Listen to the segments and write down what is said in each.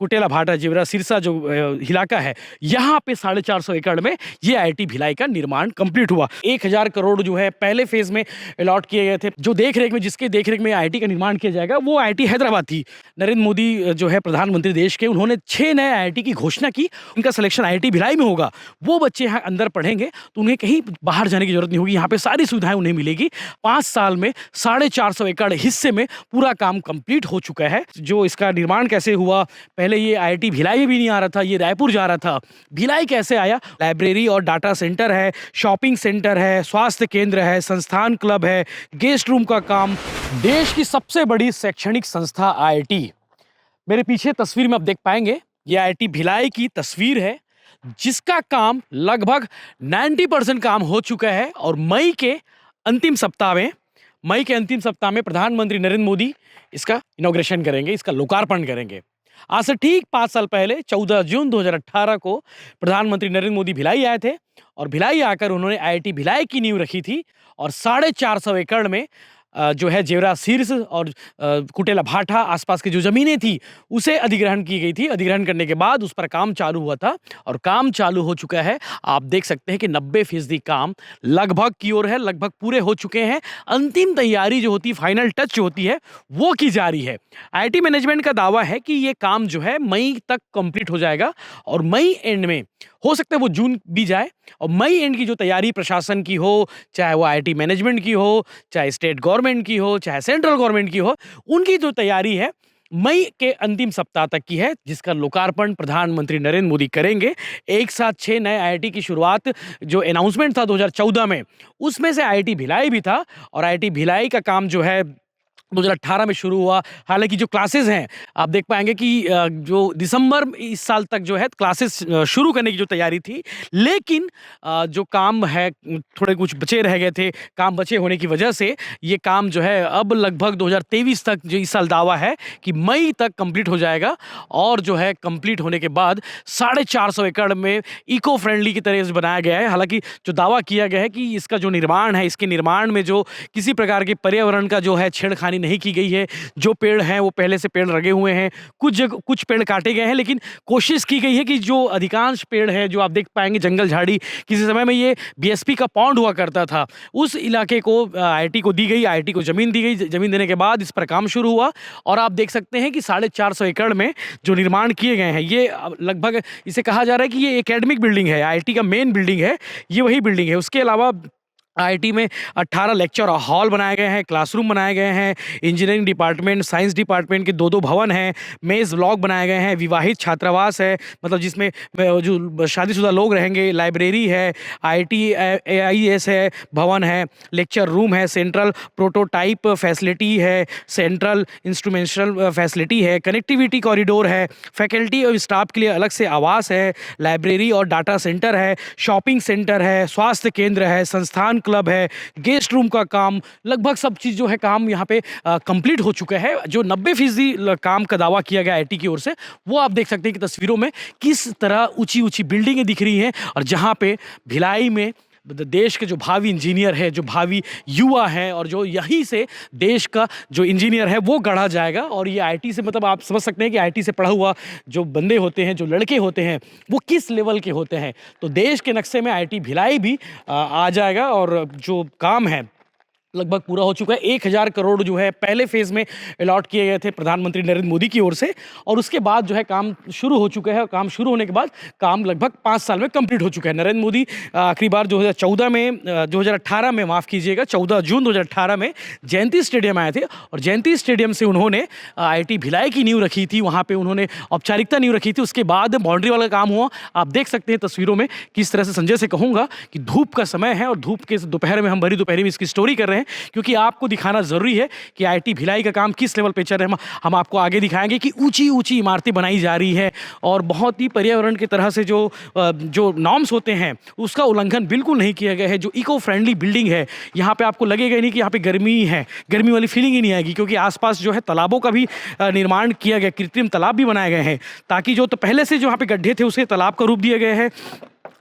कुटेला भाटा जेवरा सिरसा जो इलाका है, यहाँ पे 450 एकड़ में ये आईआईटी भिलाई का निर्माण कंप्लीट हुआ। 1000 करोड़ जो है पहले फेज में अलॉट किए गए थे। जो देखरेख में, जिसके देखरेख में आईआईटी का निर्माण किया जाएगा, वो आईआईटी हैदराबाद थी। नरेंद्र मोदी जो है प्रधानमंत्री देश के, उन्होंने 6 नए आईआईटी की घोषणा की। उनका सिलेक्शन आईआईटी भिलाई में होगा। वो बच्चे यहाँ अंदर पढ़ेंगे तो उन्हें कहीं बाहर जाने की जरूरत नहीं होगी, यहाँ पे सारी सुविधाएं उन्हें मिलेगी। 5 साल में 450 एकड़ हिस्से में पूरा काम कंप्लीट हो चुका है। जो इसका निर्माण कैसे हुआ, पहले ये आईआईटी भिलाई में भी नहीं आ रहा था, ये रायपुर जा रहा था। भिलाई कैसे आया? लाइब्रेरी और डाटा सेंटर है, शॉपिंग सेंटर है, स्वास्थ्य केंद्र है, संस्थान क्लब है, गेस्ट रूम का काम। देश की सबसे बड़ी शैक्षणिक संस्था आईआईटी, मेरे पीछे तस्वीर में आप देख पाएंगे, ये आईआईटी भिलाई की तस्वीर है, जिसका काम लगभग 90% काम हो चुका है। और मई के अंतिम सप्ताह में प्रधानमंत्री नरेंद्र मोदी इसका इनॉग्रेशन करेंगे, इसका लोकार्पण करेंगे। आज से ठीक 5 साल पहले 14 जून 2018 को प्रधानमंत्री नरेंद्र मोदी भिलाई आए थे और भिलाई आकर उन्होंने आईआईटी भिलाई की नींव रखी थी। और 450 एकड़ में जो है जेवरा शीर्ष और कुटेला भाटा आसपास की जो ज़मीनें थी, उसे अधिग्रहण की गई थी। अधिग्रहण करने के बाद उस पर काम चालू हुआ था और काम चालू हो चुका है। आप देख सकते हैं कि 90% काम लगभग की ओर है, लगभग पूरे हो चुके हैं। अंतिम तैयारी जो होती है, फाइनल टच जो होती है, वो की जा रही है। आईआईटी मैनेजमेंट का दावा है कि ये काम जो है मई तक कंप्लीट हो जाएगा और मई एंड में, हो सकता है वो जून भी जाए। और मई एंड की जो तैयारी प्रशासन की हो, चाहे वो आईआईटी मैनेजमेंट की हो, चाहे स्टेट गवर्नमेंट की हो, चाहे सेंट्रल गवर्नमेंट की हो, उनकी जो तैयारी है मई के अंतिम सप्ताह तक की है, जिसका लोकार्पण प्रधानमंत्री नरेंद्र मोदी करेंगे। एक साथ 6 नए आईआईटी की शुरुआत जो अनाउंसमेंट था 2014 में, उसमें से आईआईटी भिलाई भी था। और आईआईटी भिलाई का काम जो है 2018 में शुरू हुआ। हालांकि जो क्लासेस हैं, आप देख पाएंगे कि जो दिसंबर इस साल तक जो है क्लासेस शुरू करने की जो तैयारी थी, लेकिन जो काम है थोड़े कुछ बचे रह गए थे। काम बचे होने की वजह से ये काम जो है अब लगभग 2023 तक, जो इस साल दावा है कि मई तक कंप्लीट हो जाएगा। और जो है कंप्लीट होने के बाद 450 एकड़ में इको फ्रेंडली की तरह से बनाया गया है। हालांकि जो दावा किया गया है कि इसका जो निर्माण है, इसके निर्माण में जो किसी प्रकार के पर्यावरण का जो है छेड़खानी नहीं की गई है। जो पेड़ हैं वो पहले से पेड़ लगे हुए हैं, कुछ पेड़ काटे गए हैं, लेकिन कोशिश की गई है कि जो अधिकांश पेड़ है, जो आप देख पाएंगे जंगल झाड़ी, किसी समय में ये बीएसपी का पॉन्ड हुआ करता था, उस इलाके को आईआईटी को दी गई। आईआईटी को जमीन दी गई। जमीन देने के बाद इस पर काम शुरू हुआ। और आप देख सकते हैं कि 450 एकड़ में जो निर्माण किए गए हैं, ये लगभग, इसे कहा जा रहा है कि ये एकेडमिक बिल्डिंग है, आईआईटी का मेन बिल्डिंग है, ये वही बिल्डिंग है। उसके अलावा आईआईटी में 18 लेक्चर हॉल बनाए गए हैं, क्लासरूम बनाए गए हैं, इंजीनियरिंग डिपार्टमेंट, साइंस डिपार्टमेंट के 2-2 भवन हैं, मेज़ ब्लॉक बनाए गए हैं, विवाहित छात्रावास है, मतलब जिसमें जो शादीशुदा लोग रहेंगे, लाइब्रेरी है, आईआईटी एआईएस है, भवन है, लेक्चर रूम है, सेंट्रल प्रोटोटाइप फैसिलिटी है, सेंट्रल इंस्ट्रूमेंटल फैसिलिटी है, कनेक्टिविटी कॉरिडोर है, फैकल्टी और स्टाफ के लिए अलग से आवास है, लाइब्रेरी और डाटा सेंटर है, शॉपिंग सेंटर है, स्वास्थ्य केंद्र है, संस्थान क्लब है, गेस्ट रूम का काम, लगभग सब चीज़ जो है काम यहाँ पे कंप्लीट हो चुका है। जो 90% काम का दावा किया गया आईआईटी की ओर से, वो आप देख सकते हैं कि तस्वीरों में किस तरह ऊंची ऊंची बिल्डिंगें दिख रही हैं। और जहाँ पे भिलाई में देश के जो भावी इंजीनियर है, जो भावी युवा है, और जो यहीं से देश का जो इंजीनियर है वो गढ़ा जाएगा। और ये आईआईटी से, मतलब आप समझ सकते हैं कि आईआईटी से पढ़ा हुआ जो बंदे होते हैं, जो लड़के होते हैं, वो किस लेवल के होते हैं। तो देश के नक्शे में आईआईटी भिलाई भी आ जाएगा। और जो काम है लगभग पूरा हो चुका है। 1000 करोड़ जो है पहले फेज में अलॉट किए गए थे प्रधानमंत्री नरेंद्र मोदी की ओर से, और उसके बाद जो है काम शुरू हो चुका है। और काम शुरू होने के बाद काम लगभग 5 साल में कंप्लीट हो चुका है। नरेंद्र मोदी आखिरी बार 2018 में, माफ़ कीजिएगा, 14 जून 2018 में जयंती स्टेडियम आए थे। और जयंती स्टेडियम से उन्होंने आईआईटी भिलाई की नींव रखी थी, वहाँ पर उन्होंने औपचारिकता नींव रखी थी। उसके बाद बाउंड्री वाला काम हुआ। आप देख सकते हैं तस्वीरों में किस तरह से। संजय से कहूँगा कि धूप का समय है और धूप के दोपहर में, हम भरी दोपहर में इसकी स्टोरी कर रहे हैं, क्योंकि आपको दिखाना जरूरी है कि आईआईटी भिलाई का काम किस लेवल पे चल रहा है। हम आपको आगे दिखाएंगे कि ऊंची ऊंची इमारतें बनाई जा रही है और बहुत ही पर्यावरण की तरह से जो नॉर्म्स होते हैं उसका उल्लंघन बिल्कुल नहीं किया गया है। जो इको फ्रेंडली बिल्डिंग है, यहाँ पे आपको लगेगा नहीं कि यहाँ पे गर्मी है, गर्मी वाली फीलिंग ही नहीं आएगी, क्योंकि आसपास जो है तालाबों का भी निर्माण किया गया, कृत्रिम तालाब भी बनाए गए हैं, ताकि जो तो पहले से जो यहाँ पे गड्ढे थे उसे तालाब का रूप दिया गया है।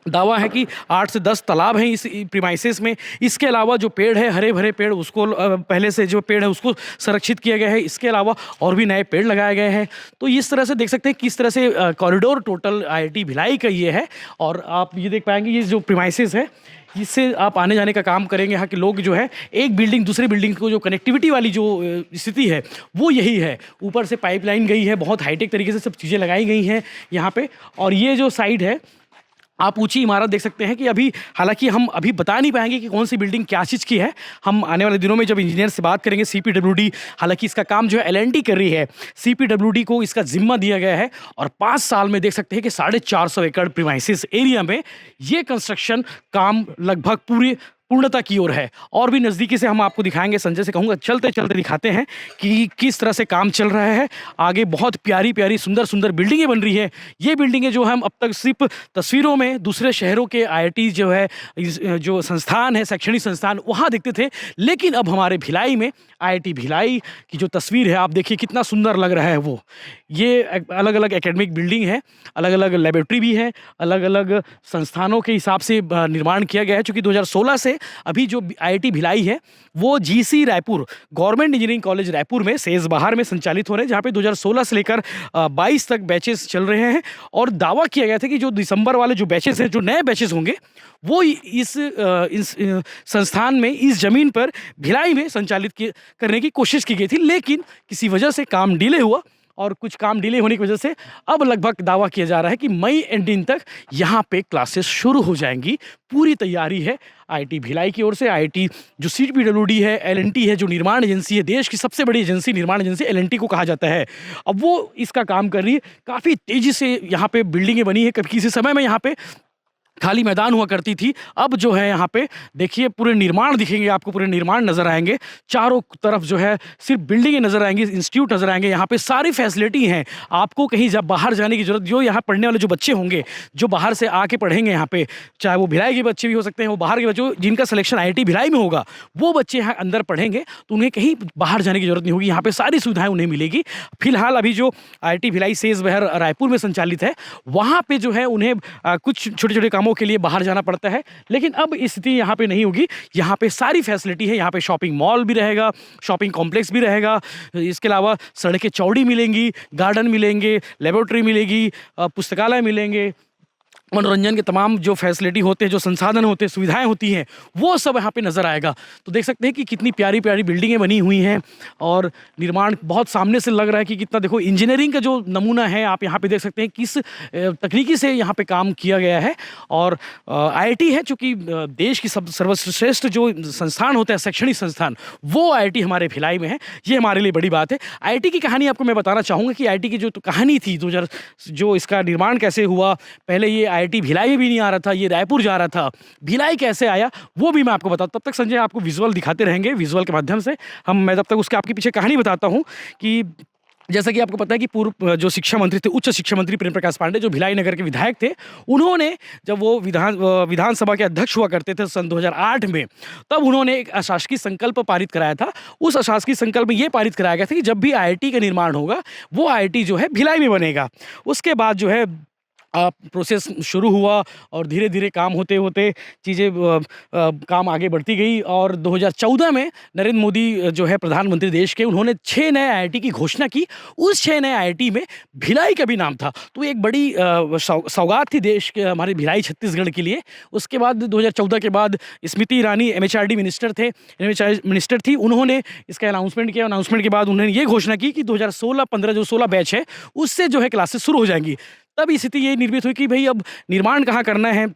दावा है कि 8 से 10 तालाब हैं इस प्रीमाइसेस में। इसके अलावा जो पेड़ है, हरे-भरे पेड़, उसको पहले से जो पेड़ है उसको संरक्षित किया गया है। इसके अलावा और भी नए पेड़ लगाए गए हैं। तो इस तरह से देख सकते हैं किस तरह से कॉरिडोर टोटल आईआईटी भिलाई का ये है। और आप ये देख पाएँगे ये जो प्रीमाइसेस है, इससे आप आने-जाने का काम करेंगे। यहाँ के लोग जो है एक बिल्डिंग दूसरी बिल्डिंग को जो कनेक्टिविटी वाली जो स्थिति है वो यही है। ऊपर से पाइपलाइन गई है, बहुत हाईटेक तरीके से सब चीज़ें लगाई गई हैं यहाँ पे। और ये जो साइड है, आप ऊँची इमारत देख सकते हैं कि अभी हालाँकि हम अभी बता नहीं पाएँगे कि कौन-सी बिल्डिंग क्या चीज़ की है। हम आने वाले दिनों में जब इंजीनियर से बात करेंगे, सीपीडब्ल्यूडी, हालाँकि इसका काम जो है एल&टी कर रही है। सीपीडब्ल्यूडी को इसका ज़िम्मा दिया गया है और 5 साल में देख सकते हैं कि 450 एकड़ प्रीमाइसेस एरिया में ये कंस्ट्रक्शन काम लगभग पूरी पूर्णता की ओर है। और भी नज़दीकी से हम आपको दिखाएँगे। संजय से कहूँगा चलते-चलते दिखाते हैं कि किस तरह से काम चल रहा है। आगे बहुत प्यारी-प्यारी, सुंदर-सुंदर बिल्डिंगें बन रही हैं। ये बिल्डिंगें जो हम अब तक सिर्फ़ तस्वीरों में दूसरे शहरों के आईआईटी जो है, इस जो संस्थान है, शैक्षणिक संस्थान, वहाँ दिखते थे। लेकिन अब हमारे भिलाई में आईआईटी भिलाई की जो तस्वीर है, आप देखिए कितना सुंदर लग रहा है वो। ये अलग-अलग एकेडमिक बिल्डिंग है, अलग-अलग लैबोरेटरी भी है, अलग-अलग संस्थानों के हिसाब से निर्माण किया गया है। चूँकि 2016 से अभी जो आईआईटी भिलाई है वो GC Raipur, government engineering college Raipur में सेज बहार में संचालित हो रहे हैं, जहाँ पे 2016 से लेकर 22 तक बैचेस चल रहे हैं। और दावा किया गया था कि जो दिसंबर वाले जो बैचेस हैं, जो नए बैचेस होंगे, वो इस संस्थान में, इस ज़मीन पर भिलाई में संचालित करने की कोशिश की गई थी। लेकिन किसी वजह से काम डिले हुआ और कुछ काम डिले होने की वजह से अब लगभग दावा किया जा रहा है कि मई एंडिंग तक यहाँ पे क्लासेस शुरू हो जाएंगी। पूरी तैयारी है आईआईटी भिलाई की ओर से। आईआईटी जो सीपीडब्ल्यूडी है, एल&टी है, जो निर्माण एजेंसी है, देश की सबसे बड़ी एजेंसी, निर्माण एजेंसी एल&टी को कहा जाता है, अब वो इसका काम कर रही है। काफ़ी तेज़ी से यहाँ पे बिल्डिंगें बनी है। कभी किसी समय में यहाँ पे खाली मैदान हुआ करती थी, अब जो है यहाँ पे देखिए पूरे निर्माण दिखेंगे आपको, पूरे निर्माण नज़र आएँगे। चारों तरफ जो है सिर्फ बिल्डिंगें नज़र आएँगी, इंस्टीट्यूट नज़र आएँगे। यहाँ पे सारी फैसिलिटी हैं, आपको कहीं जब बाहर जाने की ज़रूरत, जो यहाँ पढ़ने वाले जो बच्चे होंगे, जो बाहर से आके पढ़ेंगे यहाँ पे, चाहे वो भिलाई के बच्चे भी हो सकते हैं, वो बाहर के बच्चे, जिनका सिलेक्शन आईआईटी भिलाई में होगा, वो बच्चे यहाँ अंदर पढ़ेंगे तो उन्हें कहीं बाहर जाने की ज़रूरत नहीं होगी। यहाँ पे सारी सुविधाएँ उन्हें मिलेगी। फिलहाल अभी जो आईआईटी भिलाई सेज बहर रायपुर में संचालित है, वहाँ पे जो है उन्हें कुछ छोटे-छोटे कामों के लिए बाहर जाना पड़ता है। लेकिन अब स्थिति यहाँ पे नहीं होगी। यहाँ पे सारी फैसिलिटी है। यहाँ पे शॉपिंग मॉल भी रहेगा, शॉपिंग कॉम्प्लेक्स भी रहेगा। इसके अलावा सड़कें चौड़ी मिलेंगी, गार्डन मिलेंगे, लेबोरेटरी मिलेगी, पुस्तकालय मिलेंगे, मनोरंजन के तमाम जो फैसिलिटी होते हैं, जो संसाधन होते हैं, सुविधाएँ होती हैं, वो सब यहाँ पे नज़र आएगा। तो देख सकते हैं कि कितनी प्यारी-प्यारी बिल्डिंगें बनी हुई हैं और निर्माण बहुत सामने से लग रहा है कि कितना, देखो इंजीनियरिंग का जो नमूना है, आप यहाँ पे देख सकते हैं किस तकनीकी से यहाँ पे काम किया गया है। और आईआईटी है, चूँकि देश की सर्वश्रेष्ठ जो संस्थान होता है, शैक्षणिक संस्थान, वो आईआईटी हमारे भिलाई में है। ये हमारे लिए बड़ी बात है। आईआईटी की कहानी आपको मैं बताना चाहूँगा कि आईआईटी की जो कहानी थी, जो इसका निर्माण कैसे हुआ, पहले ये आईआईटी भिलाई में भी नहीं आ रहा था, ये रायपुर जा रहा था। भिलाई कैसे आया वो भी मैं आपको बताता हूँ। तब तक संजय आपको विजुअल दिखाते रहेंगे, विजुअल के माध्यम से मैं तब तक उसके आपके पीछे कहानी बताता हूँ कि जैसा कि आपको पता है कि पूर्व जो शिक्षा मंत्री थे, उच्च शिक्षा मंत्री प्रेम प्रकाश पांडेय, जो भिलाई नगर के विधायक थे, उन्होंने जब वो विधानसभा के अध्यक्ष हुआ करते थे सन 2008 में, तब उन्होंने एक अशासकीय संकल्प पारित कराया था। उस अशासकीय संकल्प में ये पारित कराया गया था कि जब भी आईआईटी का निर्माण होगा, वो आईआईटी जो है भिलाई में बनेगा। उसके बाद जो है प्रोसेस शुरू हुआ और धीरे-धीरे काम होते-होते चीज़ें काम आगे बढ़ती गई। और 2014 में नरेंद्र मोदी जो है प्रधानमंत्री देश के, उन्होंने 6 नए आईआईटी की घोषणा की। उस 6 नए आईआईटी में भिलाई का भी नाम था। तो एक बड़ी सौगात थी देश के, हमारे भिलाई छत्तीसगढ़ के लिए। उसके बाद 2014 के बाद स्मृति ईरानी एमएचआरडी मिनिस्टर थी, उन्होंने इसका अनाउंसमेंट किया। अनाउंसमेंट के बाद उन्होंने ये घोषणा की कि 2016-15 जो 16 बैच है, उससे जो है क्लासेस शुरू हो जाएंगी। तब स्थिति ये निर्मित हुई कि भई अब निर्माण कहाँ करना है।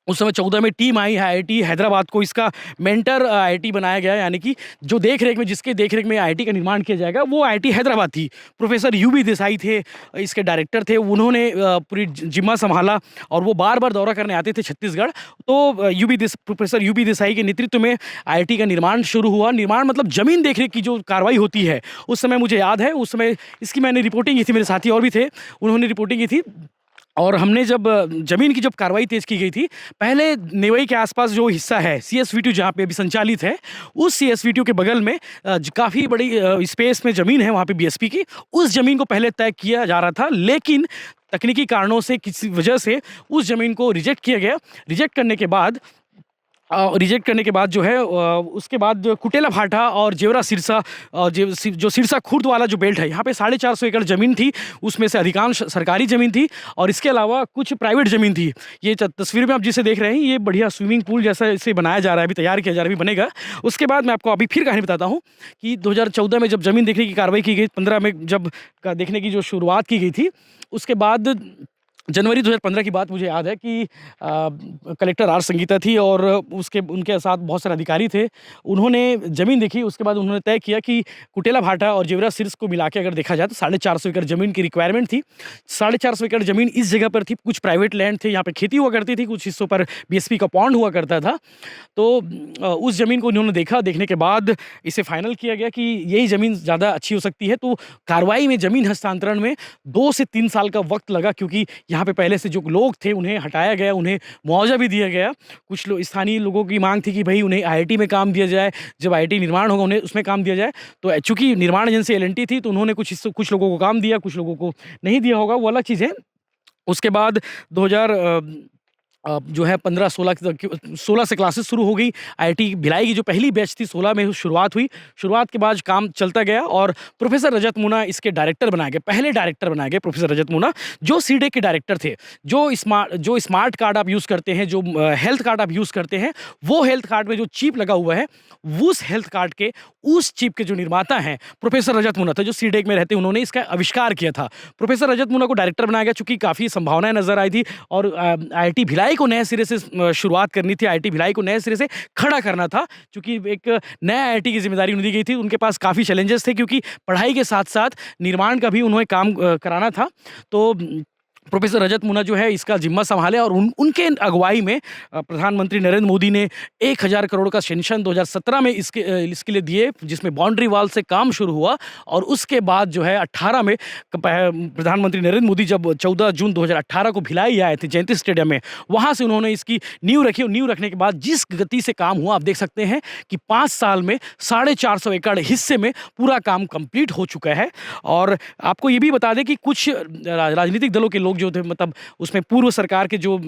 उस समय 14 में टीम आई है आईआईटी हैदराबाद को, इसका मेंटर आईआईटी बनाया गया, यानी कि जो देखरेख में, जिसके देखरेख में आईआईटी का निर्माण किया जाएगा, वो आईआईटी हैदराबाद थी। प्रोफेसर यूबी देसाई थे इसके डायरेक्टर थे, उन्होंने पूरी जिम्मा संभाला और वो बार-बार दौरा करने आते थे छत्तीसगढ़। तो प्रोफेसर यूबी देसाई के नेतृत्व में आईआईटी का निर्माण शुरू हुआ। निर्माण मतलब ज़मीन देखरेख की जो कार्रवाई होती है, उस समय मुझे याद है, उस समय इसकी मैंने रिपोर्टिंग की थी, मेरे साथी और भी थे, उन्होंने रिपोर्टिंग की थी। और हमने जब ज़मीन की जब कार्रवाई तेज़ की गई थी, पहले नेवई के आसपास जो हिस्सा है सीएसवी2 जहाँ पे अभी संचालित है, उस सीएसवी2 के बगल में काफ़ी बड़ी स्पेस में ज़मीन है वहाँ पे बीएसपी की, उस ज़मीन को पहले तय किया जा रहा था। लेकिन तकनीकी कारणों से किसी वजह से उस ज़मीन को रिजेक्ट किया गया। रिजेक्ट करने के बाद जो है उसके बाद जो कुटेला भाटा और जेवरा सिरसा जो सिरसा खुर्द वाला जो बेल्ट है, यहाँ पे 450 एकड़ ज़मीन थी। उसमें से अधिकांश सरकारी ज़मीन थी और इसके अलावा कुछ प्राइवेट ज़मीन थी। ये तस्वीर में आप जिसे देख रहे हैं, ये बढ़िया स्विमिंग पूल जैसा इसे बनाया जा रहा है, अभी तैयार किया जा रहा है, अभी बनेगा। उसके बाद मैं आपको अभी फिर कहानी बताता हूँ कि 2014 में जब ज़मीन देखने की कार्रवाई की गई, 15 में जब देखने की जो शुरुआत की गई थी, उसके बाद जनवरी 2015 की बात मुझे याद है कि कलेक्टर आर संगीता थी और उनके साथ बहुत सारे अधिकारी थे। उन्होंने ज़मीन देखी, उसके बाद उन्होंने तय किया कि कुटेला भाटा और जेवरा सिर्स को मिला के अगर देखा जाए तो 450 एकड़ ज़मीन की रिक्वायरमेंट थी। 450 एकड़ ज़मीन इस जगह पर थी, कुछ प्राइवेट लैंड थे, यहाँ पे खेती हुआ करती थी, कुछ हिस्सों पर बीएसपी का पॉन्ड हुआ करता था। तो उस ज़मीन को उन्होंने देखा, देखने के बाद इसे फाइनल किया गया कि यही ज़मीन ज़्यादा अच्छी हो सकती है। तो कार्रवाई में ज़मीन हस्तांतरण में 2 से 3 साल का वक्त लगा, क्योंकि यहाँ पे पहले से जो लोग थे उन्हें हटाया गया, उन्हें मुआवजा भी दिया गया। कुछ लोग स्थानीय लोगों की मांग थी कि भाई उन्हें आईआईटी में काम दिया जाए, जब आईआईटी निर्माण होगा उन्हें उसमें काम दिया जाए। तो चूँकि निर्माण एजेंसी एल&टी थी, तो उन्होंने कुछ लोगों को काम दिया, कुछ लोगों को नहीं दिया होगा, वो अलग चीज़ है। उसके बाद 2000 जो है 16 से क्लासेस शुरू हो गई। आईआईटी भिलाई की जो पहली बैच थी 16 में शुरुआत हुई। शुरुआत के बाद काम चलता गया और प्रोफेसर रजत मूना इसके डायरेक्टर बनाए गए। पहले डायरेक्टर बनाए गए प्रोफेसर रजत मूना, जो सीडेक के डायरेक्टर थे। जो स्मार्ट कार्ड आप यूज़ करते हैं, जो हेल्थ कार्ड आप यूज़ करते हैं, वो हेल्थ कार्ड में जो चिप लगा हुआ है, उस हेल्थ कार्ड के उस चिप के जो निर्माता हैं प्रोफेसर रजत मूना थे, जो सीडेक में रहते, उन्होंने इसका आविष्कार किया था। प्रोफेसर रजत मूना को डायरेक्टर बनाया गया, चूँकि काफ़ी संभावनाएं नजर आई थी और आईआईटी भिलाई को नए सिरे से शुरुआत करनी थी, आईआईटी भिलाई को नए सिरे से खड़ा करना था, क्योंकि एक नया आईआईटी की जिम्मेदारी उन्हें दी गई थी। उनके पास काफ़ी चैलेंजेस थे, क्योंकि पढ़ाई के साथ साथ निर्माण का भी उन्हें काम कराना था। तो प्रोफेसर रजत मूना जो है इसका जिम्मा संभाले और उनके अगुवाई में प्रधानमंत्री नरेंद्र मोदी ने 1000 करोड़ का सेंक्शन 2017 में इसके लिए दिए, जिसमें बाउंड्री वाल से काम शुरू हुआ। और उसके बाद जो है 18 में प्रधानमंत्री नरेंद्र मोदी जब 14 जून 2018 को भिलाई आए थे जयंती स्टेडियम में, वहाँ से उन्होंने इसकी नींव रखी और नींव रखने के बाद जिस गति से काम हुआ, आप देख सकते हैं कि 5 साल में 450 एकड़ हिस्से में पूरा काम कंप्लीट हो चुका है। और आपको ये भी बता दें कि कुछ राजनीतिक दलों के लोग जो थे, मतलब उसमें पूर्व सरकार के जो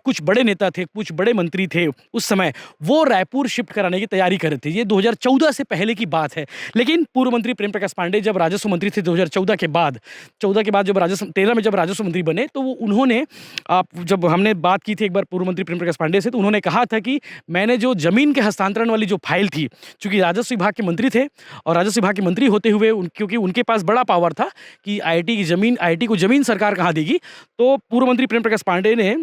कुछ बड़े नेता थे, कुछ बड़े मंत्री थे उस समय, वो रायपुर शिफ्ट कराने की तैयारी कर रहे थे। ये 2014 से पहले की बात है। लेकिन पूर्व मंत्री प्रेम प्रकाश पांडेय जब राजस्व मंत्री थे 2014 के बाद, 14 के बाद जब 13 में जब राजस्व मंत्री बने, तो उन्होंने जब हमने बात की थी एक बार पूर्व मंत्री प्रेम प्रकाश पांडेय से, तो उन्होंने कहा था कि मैंने जो जमीन के हस्तांतरण वाली जो फाइल थी, चूंकि राजस्व विभाग के मंत्री थे और राजस्व विभाग के मंत्री होते हुए क्योंकि उनके पास बड़ा पावर था कि आईआईटी को जमीन सरकार कहाँ देगी, तो पूर्व मंत्री प्रेम प्रकाश पांडेय ने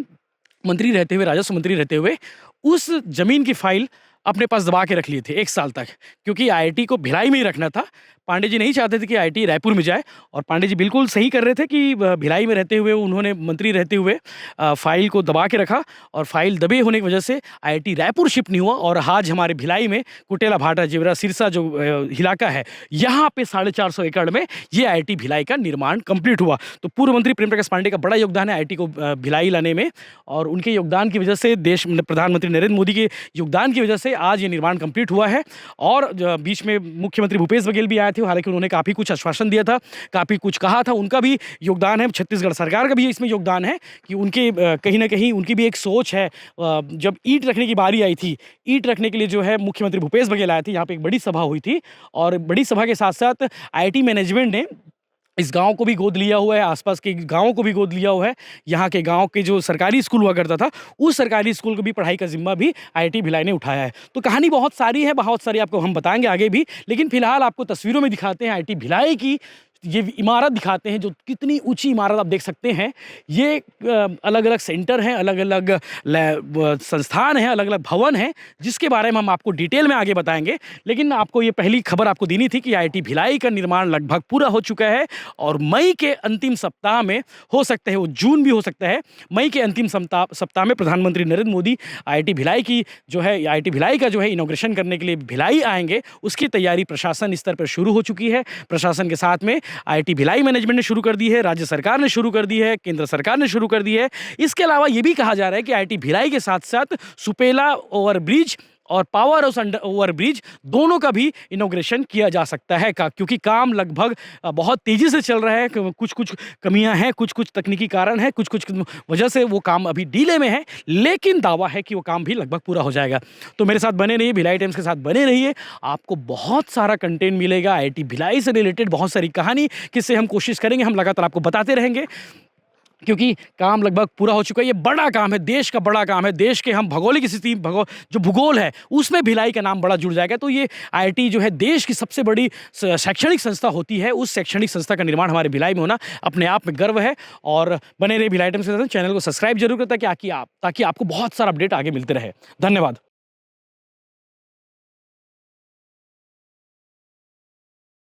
मंत्री रहते हुए, राजस्व मंत्री रहते हुए, उस जमीन की फाइल अपने पास दबा के रख लिए थे 1 साल तक, क्योंकि आईआईटी को भिलाई में ही रखना था। पांडे जी नहीं चाहते थे कि आईआईटी रायपुर में जाए, और पांडे जी बिल्कुल सही कर रहे थे कि भिलाई में रहते हुए उन्होंने मंत्री रहते हुए फाइल को दबा के रखा, और फाइल दबे होने की वजह से आईआईटी रायपुर शिफ्ट नहीं हुआ। और आज हमारे भिलाई में कुटेला भाटा जेवरा सिरसा जो इलाका है, यहाँ पे 450 एकड़ में ये आईआईटी भिलाई का निर्माण कंप्लीट हुआ। तो पूर्व मंत्री प्रेम प्रकाश पांडेय का बड़ा योगदान है आईआईटी को भिलाई लाने में, और उनके योगदान की वजह से प्रधानमंत्री नरेंद्र मोदी के योगदान की वजह से आज ये निर्माण कंप्लीट हुआ है। और बीच में मुख्यमंत्री भूपेश बघेल भी आए थे, हालांकि उन्होंने काफ़ी कुछ आश्वासन दिया था, काफ़ी कुछ कहा था, उनका भी योगदान है। छत्तीसगढ़ सरकार का भी इसमें योगदान है कि उनके कहीं ना कहीं उनकी भी एक सोच है। जब ईंट रखने की बारी आई थी, ईंट रखने के लिए जो है मुख्यमंत्री भूपेश बघेल आए थे, यहाँ पे एक बड़ी सभा हुई थी, और बड़ी सभा के साथ साथ आईआईटी मैनेजमेंट ने इस गांव को भी गोद लिया हुआ है, आसपास के गांवों को भी गोद लिया हुआ है। यहाँ के गांव के जो सरकारी स्कूल हुआ करता था, उस सरकारी स्कूल को भी पढ़ाई का जिम्मा भी आईआईटी भिलाई ने उठाया है। तो कहानी बहुत सारी है, बहुत सारी आपको हम बताएंगे आगे भी, लेकिन फिलहाल आपको तस्वीरों में दिखाते हैं आईआईटी भिलाई की ये इमारत दिखाते हैं, जो कितनी ऊंची इमारत आप देख सकते हैं। ये अलग अलग सेंटर हैं, अलग अलग संस्थान हैं, अलग अलग भवन हैं, जिसके बारे में हम आपको डिटेल में आगे बताएंगे। लेकिन आपको ये पहली खबर आपको देनी थी कि आईआईटी भिलाई का निर्माण लगभग पूरा हो चुका है, और मई के अंतिम सप्ताह में, हो सकता है वो जून भी हो सकता है, मई के अंतिम सप्ताह में प्रधानमंत्री नरेंद्र मोदी आईआईटी भिलाई की जो है, आईआईटी भिलाई का जो है इनॉग्रेशन करने के लिए भिलाई आएंगे। उसकी तैयारी प्रशासन स्तर पर शुरू हो चुकी है। प्रशासन के साथ में आईआईटी भिलाई मैनेजमेंट ने शुरू कर दी है, राज्य सरकार ने शुरू कर दी है, केंद्र सरकार ने शुरू कर दी है। इसके अलावा ये भी कहा जा रहा है कि आईआईटी भिलाई के साथ साथ सुपेला ओवरब्रिज और पावर हाउस अंडर ओवरब्रिज दोनों का भी इनॉग्रेशन किया जा सकता है क्योंकि काम लगभग बहुत तेज़ी से चल रहा है। कुछ-कुछ कमियां हैं, कुछ-कुछ तकनीकी कारण हैं, कुछ-कुछ वजह से वो काम अभी डीले में है, लेकिन दावा है कि वो काम भी लगभग पूरा हो जाएगा। तो मेरे साथ बने रहिए, भिलाई टाइम्स के साथ बने रहिए, आपको बहुत सारा कंटेंट मिलेगा आईआईटी भिलाई से रिलेटेड, बहुत सारी कहानी किससे हम कोशिश करेंगे, हम लगातार आपको बताते रहेंगे क्योंकि काम लगभग पूरा हो चुका है। ये बड़ा काम है, देश का बड़ा काम है, देश के हम भौगोलिक स्थिति जो भूगोल है उसमें भिलाई का नाम बड़ा जुड़ जाएगा। तो ये आईआईटी जो है देश की सबसे बड़ी शैक्षणिक संस्था होती है, उस शैक्षणिक संस्था का निर्माण हमारे भिलाई में होना अपने आप में गर्व है। और बने रहिए भिलाई टाइम्स के साथ, चैनल को सब्सक्राइब जरूर करें ताकि आपको बहुत सारा अपडेट आगे मिलते रहे। धन्यवाद।